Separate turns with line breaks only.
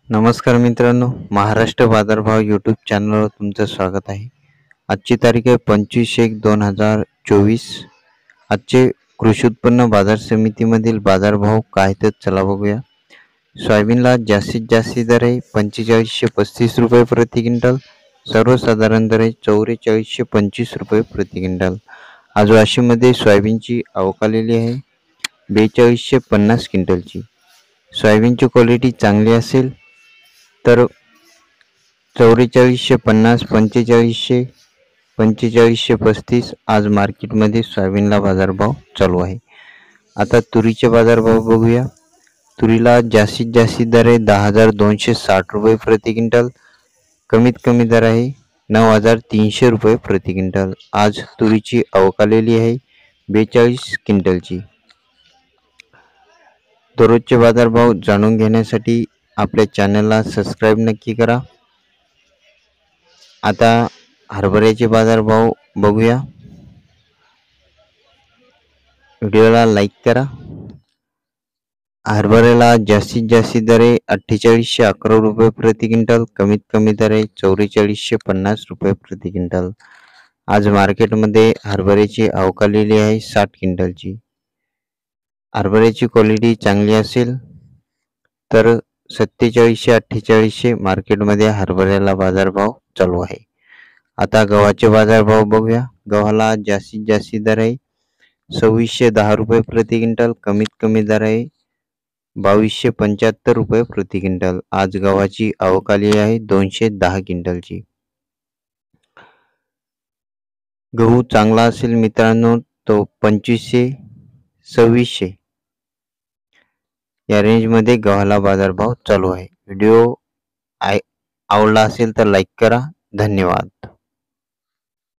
नमस्कार मित्रांनो, महाराष्ट्र बाजारभाव यूट्यूब चॅनलवर तुमचं स्वागत आहे. आजची तारीख आहे 25/1/2024. आजचे कृषी उत्पन्न बाजार समितीमधील बाजारभाव काय तर चला बघूया. सोयाबीनला जास्तीत जास्त दर आहे 4535 रुपये प्रति क्विंटल. सर्वसाधारण दर आहे 4425 रुपये प्रति क्विंटल. आज वाशीमध्ये सोयाबीनची आवक आलेली आहे 4250 क्विंटलची. सोयाबीनची क्वालिटी चांगली असेल तर 4450, 4500, 4535 आज मार्केटमध्ये सोयाबीनला बाजारभाव चालू आहे. आता तुरीचे बाजारभाव बघूया. तुरीला जास्तीत जास्त दर आहे 10,260 रुपये प्रति क्विंटल. कमीत कमी दर आहे 9,300 रुपये प्रति क्विंटल. आज तुरीची आवक आलेली आहे 42 क्विंटलची. दररोजचे बाजारभाव जाणून घेण्यासाठी आपल्या चॅनलला सबस्क्राईब नक्की करा. आता हरभऱ्याचे बाजारभाव बघूया. व्हिडिओला लाईक करा. हरभऱ्याला जास्तीत जास्त दर आहे 4811 रुपये प्रति क्विंटल. कमीत कमी दर आहे 4450 रुपये प्रति क्विंटल. आज मार्केटमध्ये हरभऱ्याची आवक आलेली आहे 60 क्विंटलची. हरभऱ्याची क्वालिटी चांगली असेल तर 4700-4800 मार्केटमध्ये हरभऱ्याला बाजारभाव चालू आहे. आता गव्हाचे बाजारभाव बघूया. गव्हाला जास्तीत जास्त दर आहे 2610 रुपये प्रति क्विंटल. कमीत कमी दर आहे 2275 रुपये प्रति क्विंटल. आज गव्हाची आवक आली आहे 210 क्विंटलची. गहू चांगला असेल मित्रांनो तो 2500-2600 या रेंजमध्ये गव्हाला बाजारभाव चालू आहे. व्हिडिओ आवडला असेल तर लाईक करा. धन्यवाद.